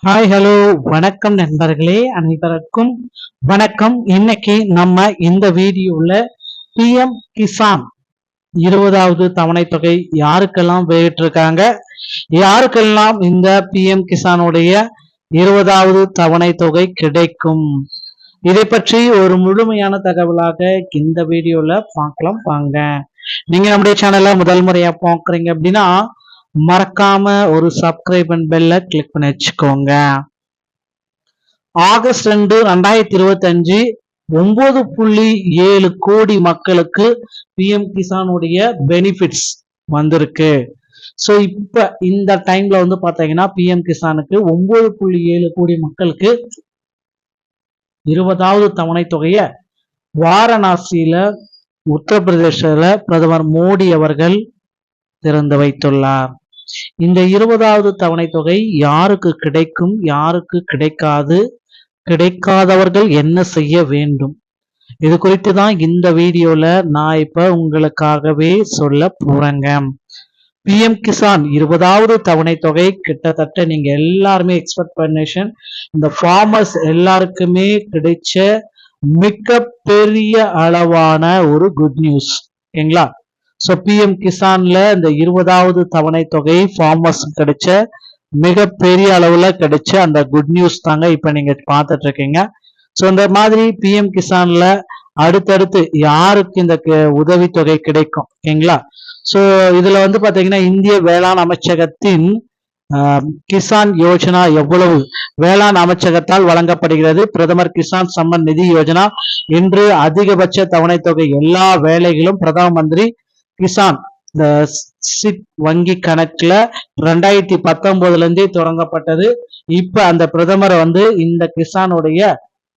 Hi hello வணக்கம் நண்பர்களே, அனைவருக்கும் வணக்கம். இன்னைக்கு நம்ம இந்த வீடியோல பிஎம் கிசான் 20வது தவணை தொகை யாருக்கெல்லாம் வெளியிட்டிருக்காங்க, யாருக்கெல்லாம் இந்த பிஎம் கிசானுடைய 20வது தவணை தொகை கிடைக்கும், இதை பற்றி ஒரு முழுமையான தகவலாக இந்த வீடியோல பார்க்கலாம் வாங்க. நீங்க நம்முடைய சேனலை முதல் முறையா பார்க்குறீங்க அப்படின்னா மறக்காம ஒரு சப்ஸ்கிரைப் அண்ட் பெல்ல கிளிக் பண்ணி வச்சுக்கோங்க. ஆகஸ்ட் 2, 2025 9.7 கோடி மக்களுக்கு பிஎம் கிசானுடைய பெனிஃபிட்ஸ் வந்திருக்கு. ஸோ இப்ப இந்த டைம்ல வந்து பாத்தீங்கன்னா பிஎம் கிசானுக்கு 9.7 கோடி மக்களுக்கு 20வது தவணை தொகையை வாரணாசியில உத்தரப்பிரதேசல பிரதமர் மோடி அவர்கள் திறந்து வைத்துள்ளார். இந்த 20வது தவணை தொகை யாருக்கு கிடைக்கும், யாருக்கு கிடைக்காது, கிடைக்காதவர்கள் என்ன செய்ய வேண்டும், இது குறித்து தான் இந்த வீடியோல நான் இப்ப உங்களுக்காகவே சொல்ல போறேங்க. பிஎம் கிசான் 20வது தவணை தொகை கிட்டத்தட்ட நீங்க எல்லாருமே எக்ஸ்பெக்ட் பண்ணேஷன், இந்த ஃபார்மர்ஸ் எல்லாருக்குமே கிடைச்ச மிக பெரிய அளவான ஒரு குட் நியூஸ் ஓகேங்களா. ஸோ பிஎம் கிசான்ல இந்த 20வது தவணை தொகை ஃபார்மர்ஸ் கிடைச்ச மிகப்பெரிய அளவுல கிடைச்ச அந்த குட் நியூஸ் தாங்க இப்ப நீங்க பார்த்துட்டு இருக்கீங்க. ஸோ இந்த மாதிரி பிஎம் கிசான்ல அடுத்தடுத்து யாருக்கு இந்த உதவித்தொகை கிடைக்கும் ஓகேங்களா. ஸோ இதுல வந்து பாத்தீங்கன்னா இந்திய வேளாண் அமைச்சகத்தின் கிசான் யோஜனா எவ்வளவு வேளாண் அமைச்சகத்தால் வழங்கப்படுகிறது, பிரதமர் கிசான் சம்மன் நிதி யோஜனா என்று அதிகபட்ச தவணை தொகை எல்லா வேலைகளும் பிரதம மந்திரி கிசான் இந்த சிட் வங்கி கணக்குல 2019 இருந்தே தொடங்கப்பட்டது. இப்ப அந்த பிரதமர் வந்து இந்த கிசானுடைய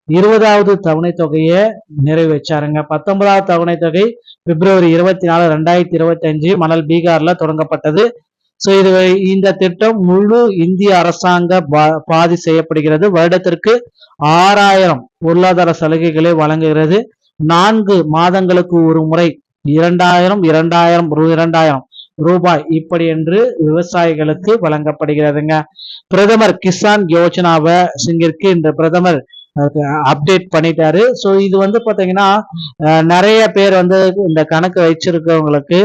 20வது தவணை தொகையை நிறைவேற்றாருங்க. 19வது தவணை தொகை பிப்ரவரி 24, 2025 மணல் பீகார்ல தொடங்கப்பட்டது. ஸோ இது இந்த திட்டம் முழு இந்திய அரசாங்க பாதி செய்யப்படுகிறது. வருடத்திற்கு 6000 பொருளாதார சலுகைகளை வழங்குகிறது. 4 மாதங்களுக்கு ஒரு முறை 2000 ரூபாய் இப்படி என்று விவசாயிகளுக்கு வழங்கப்படுகிறதுங்க. பிரதமர் கிசான் யோஜனாவை இங்கிருக்கு இந்த பிரதமர் அப்டேட் பண்ணிட்டாரு. ஸோ இது வந்து பாத்தீங்கன்னா நிறைய பேர் வந்து இந்த கணக்கு வச்சிருக்கவங்களுக்கு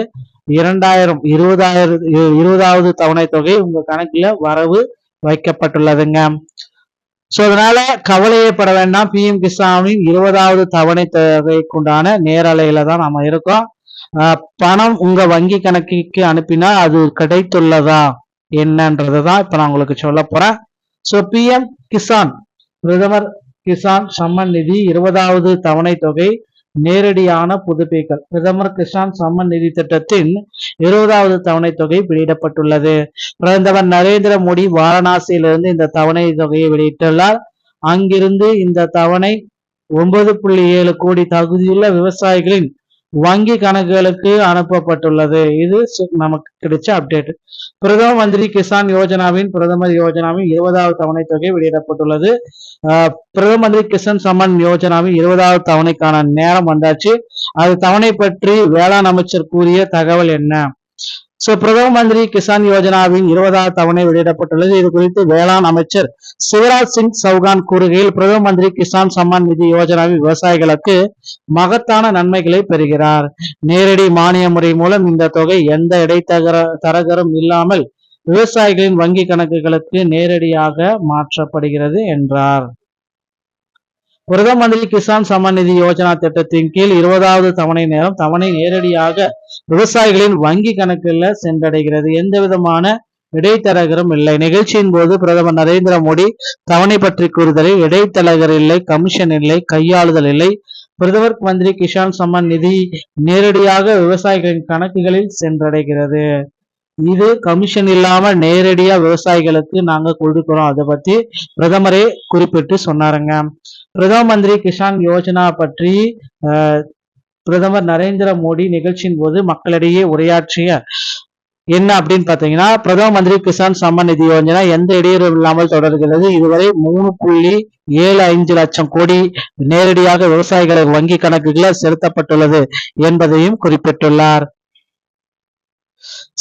20வது தவணை தொகை உங்க கணக்குல வரவு வைக்கப்பட்டுள்ளதுங்க. ஸோ அதனால கவலையப்பட வேண்டாம். பிஎம் கிசானின் 20வது தவணை தொகைக்குண்டான நேரலையில தான் நாம இருக்கோம். பணம் உங்க வங்கி கணக்குக்கு அனுப்பினா அது கிடைத்துள்ளதா என்னன்றதான் இப்ப நான் உங்களுக்கு சொல்ல போறேன். ஸோ பிஎம் கிசான் பிரதமர் கிசான் சம்மன் நிதி 20வது தவணை தொகை நேரடியான புதுப்பித்தல். பிரதமர் கிசான் சம்மன் நிதி திட்டத்தின் 20வது தவணை தொகை வெளியிடப்பட்டுள்ளது. பிரதமர் நரேந்திர மோடி வாரணாசியிலிருந்து இந்த தவணை தொகையை வெளியிட்டுள்ளார். அங்கிருந்து இந்த தவணை 9.7 கோடி தகுதியுள்ள விவசாயிகளின் வங்கி கணக்குகளுக்கு அனுப்பப்பட்டுள்ளது. இது நமக்கு கிடைச்ச அப்டேட். பிரதம மந்திரி கிசான் யோஜனாவின் பிரதமர் யோஜனாவின் 20வது தவணை தொகை வெளியிடப்பட்டுள்ளது. பிரதம மந்திரி கிசான் சம்மன் யோஜனாவின் 20வது தவணைக்கான நேரம் வந்தாச்சு. அது தவணை பற்றி வேளாண் அமைச்சர் கூறிய தகவல் என்ன? சோ பிரதம மந்திரி கிசான் யோஜனாவின் 20வது தவணை வெளியிடப்பட்டுள்ளது. இது குறித்து வேளாண் அமைச்சர் சிவராஜ் சிங் சௌகான் கூறுகையில், பிரதம மந்திரி கிசான் சம்மான் நிதி யோஜனாவில் விவசாயிகளுக்கு மகத்தான நன்மைகளை பெறுகிறார். நேரடி மானிய முறை மூலம் இந்த தொகை எந்த இடைத்தரகரும் இல்லாமல் விவசாயிகளின் வங்கி கணக்குகளுக்கு நேரடியாக மாற்றப்படுகிறது என்றார். பிரதம மந்திரி கிசான் சம்மான் நிதி யோஜனா திட்டத்தின் கீழ் 20வது தவணை நேரம் தவணை நேரடியாக விவசாயிகளின் வங்கி கணக்குல சென்றடைகிறது. எந்த விதமான இடைத்தரகரும் இல்லை. நிகழ்ச்சியின் போது பிரதமர் நரேந்திர மோடி தவணை பற்றி கூறுதலில், இடைத்தரகர் இல்லை, கமிஷன் இல்லை, கையாளுதல் இல்லை. பிரதமர் மந்திரி கிசான் சம்மான் நிதி நேரடியாக விவசாயிகளின் கணக்குகளில் சென்றடைகிறது. இது கமிஷன் இல்லாம நேரடியா விவசாயிகளுக்கு நாங்க கொடுக்கிறோம். அதை பத்தி பிரதமரே குறிப்பிட்டு சொன்னாருங்க. பிரதம மந்திரி கிசான் யோஜனா பற்றி பிரதமர் நரேந்திர மோடி நிகழ்ச்சியின் போது மக்களிடையே உரையாற்றிய என்ன அப்படின்னு பாத்தீங்கன்னா, பிரதம மந்திரி கிசான் சம்மான் நிதி யோஜனா எந்த இடையூறும் இல்லாமல் தொடர்கிறது. இதுவரை 3.75 லட்சம் கோடி நேரடியாக விவசாயிகள் வங்கி கணக்குகளில் செலுத்தப்பட்டுள்ளது என்பதையும் குறிப்பிட்டுள்ளார்.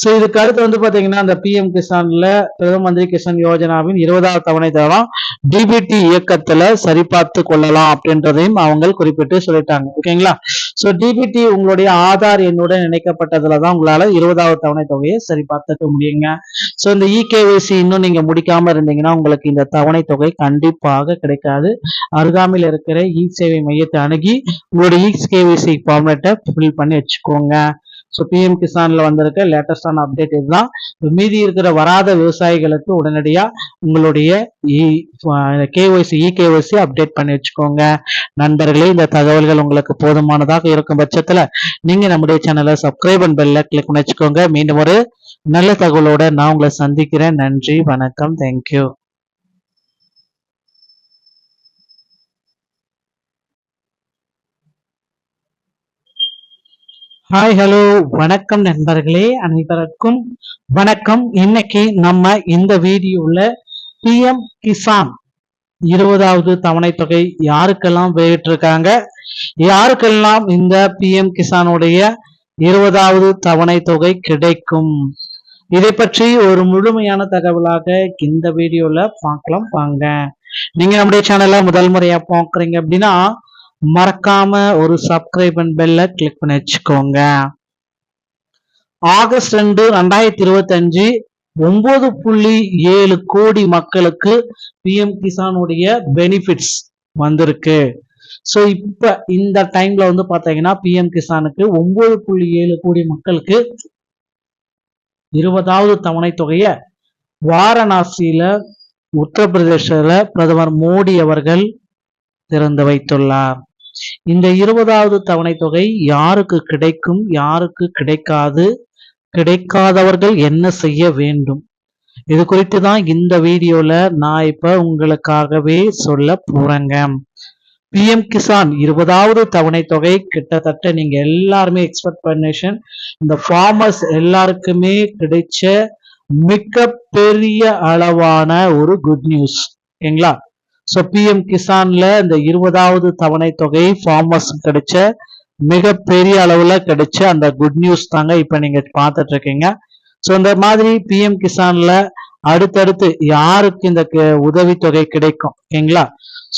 சோ இதுக்கு அடுத்து வந்து பாத்தீங்கன்னா அந்த பிஎம் கிசான்ல பிரதம மந்திரி கிசான் யோஜனாவின் 20வது தவணை தரம் டிபிடி இயக்கத்துல சரிபார்த்து கொள்ளலாம் அப்படின்றதையும் அவங்க குறிப்பிட்டு சொல்லிட்டாங்க. ஓகேங்களா? சோ டிபிடி உங்களுடைய ஆதார் எண்ணுடன் இணைக்கப்பட்டதுலதான் உங்களால 20வது தவணை தொகையை சரி பார்த்துக்க முடியுங்க. சோ இந்த இகேஒய்சி இன்னும் நீங்க முடிக்காம இருந்தீங்கன்னா உங்களுக்கு இந்த தவணை தொகை கண்டிப்பாக கிடைக்காது. அருகாமையில் இருக்கிற இ சேவை மையத்தை அணுகி உங்களுடைய இகேஒய்சி ஃபார்மேட்டை ஃபில் பண்ணி வச்சுக்கோங்க. ஸோ பிஎம் கிசான்ல வந்திருக்க லேட்டஸ்டான அப்டேட் இதுதான். மீதி இருக்கிற வராத விவசாயிகளுக்கு உடனடியா உங்களுடைய கேஒய்சி அப்டேட் பண்ணி வச்சுக்கோங்க. நண்பர்களே, இந்த தகவல்கள் உங்களுக்கு போதுமானதாக இருக்கும் பட்சத்துல நீங்க நம்முடைய சேனலை சப்ஸ்கிரைப் அண்ட் பெல்ல கிளிக் பண்ணி வச்சுக்கோங்க. மீண்டும் ஒரு நல்ல தகவலோட நான் உங்களை சந்திக்கிறேன். நன்றி, வணக்கம், தேங்க்யூ. ஹாய், ஹலோ, வணக்கம் நண்பர்களே, அனைவருக்கும் வணக்கம். இன்னைக்கு நம்ம இந்த வீடியோல பிஎம் கிசான் 20வது தவணை தொகை யாருக்கெல்லாம் வெளியிட்டிருக்காங்க, யாருக்கெல்லாம் இந்த பிஎம் கிசானுடைய 20வது தவணை தொகை கிடைக்கும், இதை பற்றி ஒரு முழுமையான தகவலாக இந்த வீடியோல பார்க்கலாம் வாங்க. நீங்க நம்முடைய சேனலை முதல் முறையா பார்க்குறீங்க அப்படின்னா மறக்காம ஒரு சப்ஸ்கிரைப் அண்ட் பெல்ல கிளிக் பண்ணி வச்சுக்கோங்க. ஆகஸ்ட் 2, 2025 9.7 கோடி மக்களுக்கு பிஎம் கிசானுடைய பெனிஃபிட்ஸ் வந்திருக்கு. சோ இப்ப இந்த டைம்ல வந்து பாத்தீங்கன்னா பிஎம் கிசானுக்கு 9.7 கோடி மக்களுக்கு 20வது தவணை தொகையை வாரணாசியில உத்தரப்பிரதேசல பிரதமர் மோடி அவர்கள் திறந்து வைத்துள்ளார். இந்த 20வது தவணை தொகை யாருக்கு கிடைக்கும், யாருக்கு கிடைக்காது, கிடைக்காதவர்கள் என்ன செய்ய வேண்டும், இது குறித்து தான் இந்த வீடியோல நான் இப்ப உங்களுக்காகவே சொல்ல போறேங்க. பிஎம் கிசான் 20வது தவணை தொகை கிட்டத்தட்ட நீங்க எல்லாருமே எக்ஸ்பெக்டேஷன், இந்த ஃபார்மர்ஸ் எல்லாருக்குமே கிடைச்ச மிக பெரிய அளவான ஒரு குட் நியூஸ். ஓகேங்களா? சோ பிஎம் கிசான்ல இந்த 20வது தவணை தொகை ஃபார்மர்ஸ் கிடைச்ச மிக பெரிய அளவுல கிடைச்ச அந்த குட் நியூஸ் தாங்க இப்ப நீங்க பார்த்துட்டு இருக்கீங்க. சோ இந்த மாதிரி பிஎம் கிசான்ல அடுத்தடுத்து யாருக்கு இந்த உதவித்தொகை கிடைக்கும், ஓகேங்களா?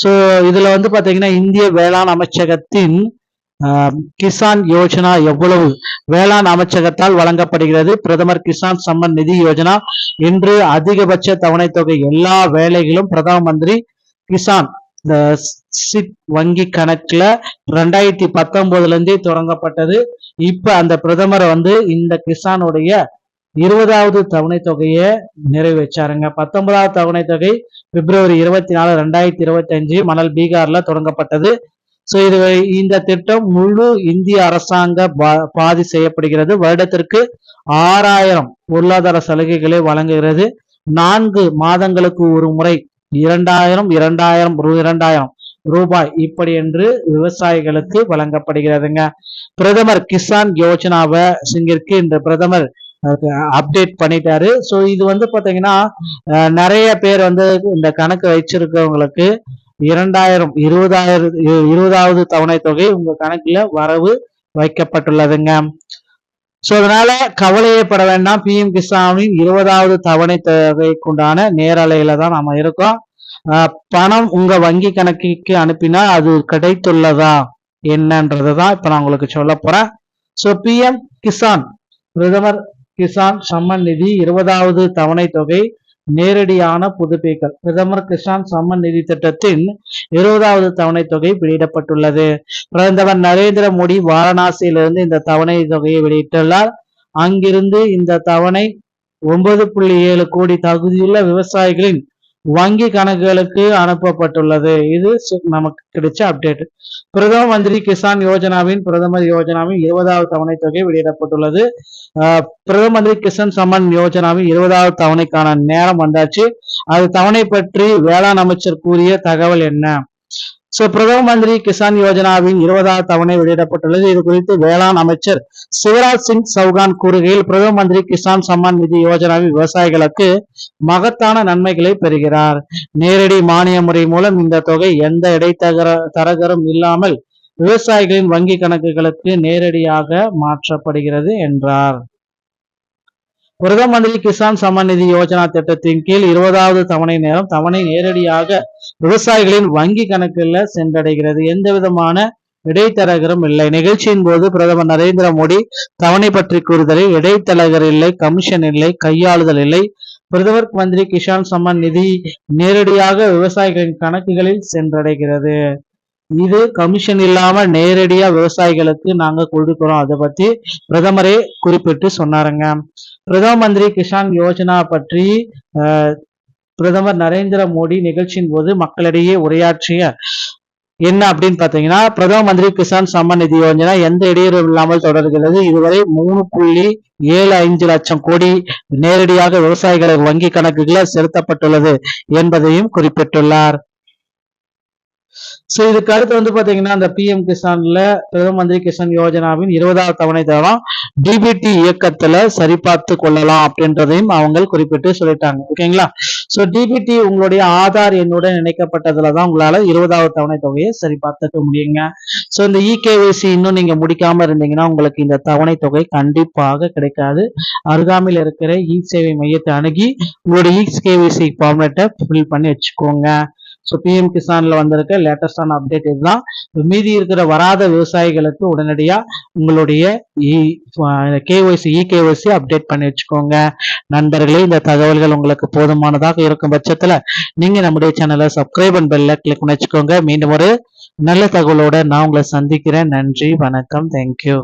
சோ இதுல வந்து பாத்தீங்கன்னா இந்திய வேளாண் அமைச்சகத்தின் கிசான் யோஜனா எவ்வளவு வேளாண் அமைச்சகத்தால் வழங்கப்படுகிறது, பிரதமர் கிசான் சம்மன் நிதி யோஜனா என்று அதிகபட்ச தவணை தொகை எல்லா வேலைகளும் பிரதம மந்திரி கிசான் இந்த சிட் வங்கி கணக்குல 2019 இருந்தே தொடங்கப்பட்டது. இப்ப அந்த பிரதமர் வந்து இந்த கிசானுடைய 20வது தவணை தொகையை நிறைவேற்றாருங்க. 19வது தவணை தொகை பிப்ரவரி 24, 2025 மணல் பீகார்ல தொடங்கப்பட்டது. சோ இது இந்த திட்டம் முழு இந்திய அரசாங்க பாதி செய்யப்படுகிறது. வருடத்திற்கு 6000 பொருளாதார சலுகைகளை வழங்குகிறது. 4 மாதங்களுக்கு ஒரு முறை 2000 ரூபாய் இப்படி என்று விவசாயிகளுக்கு வழங்கப்படுகிறதுங்க. பிரதமர் கிசான் யோஜனாவை சிங்கிற்கு இந்த பிரதமர் அப்டேட் பண்ணிட்டாரு. சோ இது வந்து பாத்தீங்கன்னா நிறைய பேர் வந்து இந்த கணக்கு வச்சிருக்கவங்களுக்கு 20வது தவணை தொகை உங்க கணக்குல வரவு வைக்கப்பட்டுள்ளதுங்க. சோ அதனால கவலையே பட வேண்டாம். பிஎம் கிசானின் 20வது தவணை தொகைக்குண்டான நேரலையில தான் நாம இருக்கோம். பணம் உங்க வங்கி கணக்குக்கு அனுப்பினா அது கிடைத்துள்ளதா என்னன்றதான் இப்ப நான் உங்களுக்கு சொல்ல போறேன். சோ பிஎம் கிசான் பிரதமர் கிசான் சம்மன் நிதி 20வது தவணை தொகை நேரடியான புதுப்பித்தல். பிரதமர் கிசான் சம்மன் நிதி திட்டத்தின் 20வது தவணை தொகை வெளியிடப்பட்டுள்ளது. பிரதமர் நரேந்திர மோடி வாரணாசியிலிருந்து இந்த தவணை தொகையை வெளியிட்டுள்ளார். அங்கிருந்து இந்த தவணை 9.7 கோடி தகுதியுள்ள விவசாயிகளின் வங்கி கணக்குகளுக்கு அனுப்பப்பட்டுள்ளது. இது நமக்கு கிடைச்ச அப்டேட். பிரதம மந்திரி கிசான் யோஜனாவின் பிரதமர் யோஜனாவின் 20வது தவணை தொகை வெளியிடப்பட்டுள்ளது. பிரதம மந்திரி கிசான் சம்மன் யோஜனாவின் 20வது தவணைக்கான நேரம் வந்தாச்சு. அது தவணை பற்றி வேளாண் அமைச்சர் கூறிய தகவல் என்ன? சோ பிரதம மந்திரி கிசான் யோஜனாவின் 20வது தவணை வெளியிடப்பட்டுள்ளது. இது குறித்து வேளாண் அமைச்சர் சிவராஜ் சிங் சௌகான் கூறுகையில், பிரதம மந்திரி கிசான் சம்மான் நிதி யோஜனாவில் விவசாயிகளுக்கு மகத்தான நன்மைகளை பெறுகிறார். நேரடி மானிய முறை மூலம் இந்த தொகை எந்த இடைத்தரகரும் இல்லாமல் விவசாயிகளின் வங்கி கணக்குகளுக்கு நேரடியாக மாற்றப்படுகிறது என்றார். பிரதம மந்திரி கிசான் சம்மான் நிதி யோஜனா திட்டத்தின் கீழ் 20வது தவணை நேரம் தவணை நேரடியாக விவசாயிகளின் வங்கி கணக்குல சென்றடைகிறது. எந்த விதமான இடைத்தரகரும் இல்லை. நிகழ்ச்சியின் போது பிரதமர் நரேந்திர மோடி தவணை பற்றி கூறுதலில் இடைத்தரகர் இல்லை, கமிஷன் இல்லை, கையாளுதல் இல்லை. பிரதமர் மந்திரி கிசான் சம்மான் நிதி நேரடியாக விவசாயிகளின் கணக்குகளில் சென்றடைகிறது. இது கமிஷன் இல்லாம நேரடியா விவசாயிகளுக்கு நாங்க கொடுக்கிறோம். அதை பத்தி பிரதமரே குறிப்பிட்டு சொன்னாருங்க. பிரதம மந்திரி கிசான் யோஜனா பற்றி பிரதமர் நரேந்திர மோடி நிகழ்ச்சியின் போது மக்களிடையே உரையாற்றிய என்ன அப்படின்னு பாத்தீங்கன்னா, பிரதம மந்திரி கிசான் சம்மான் நிதி யோஜனா எந்த இடையூறும் இல்லாமல் தொடர்கிறது. இதுவரை 3.75 லட்சம் கோடி நேரடியாக விவசாயிகள் வங்கி கணக்குகளில் செலுத்தப்பட்டுள்ளது என்பதையும் குறிப்பிட்டுள்ளார். சோ இதுக்கு அடுத்து வந்து பாத்தீங்கன்னா, அந்த பிஎம் கிசான்ல பிரதம மந்திரி கிசான் யோஜனாவின் 20வது தவணை தரம் டிபிடி இயக்கத்துல சரிபார்த்து கொள்ளலாம் அப்படின்றதையும் அவங்க குறிப்பிட்டு சொல்லிட்டாங்க. ஓகேங்களா? சோ டிபிடி உங்களுடைய ஆதார் எண்ணுடன் இணைக்கப்பட்டதுலதான் உங்களால 20வது தவணை தொகையை சரிபார்த்துக்க முடியுங்க. சோ இந்த இகேஒய்சி இன்னும் நீங்க முடிக்காம இருந்தீங்கன்னா உங்களுக்கு இந்த தவணை தொகை கண்டிப்பாக கிடைக்காது. அருகாமையில் இருக்கிற இ சேவை மையத்தை அணுகி உங்களுடைய இகேஒய்சி ஃபார்மேட்டை ஃபில் பண்ணி வச்சுக்கோங்க. ஸோ பிஎம் கிசான்ல வந்திருக்க லேட்டஸ்டான அப்டேட் இதுதான். மீதி இருக்கிற வராத விவசாயிகளுக்கு உடனடியா உங்களுடைய இகேஒய்சி அப்டேட் பண்ணி வச்சுக்கோங்க. நண்பர்களே, இந்த தகவல்கள் உங்களுக்கு போதுமானதாக இருக்கும் பட்சத்துல நீங்க நம்முடைய சேனலை சப்ஸ்கிரைப் அண்ட் பெல்ல கிளிக் பண்ணி வச்சுக்கோங்க. மீண்டும் ஒரு நல்ல தகவலோட நான் உங்களை சந்திக்கிறேன். நன்றி, வணக்கம், தேங்க்யூ.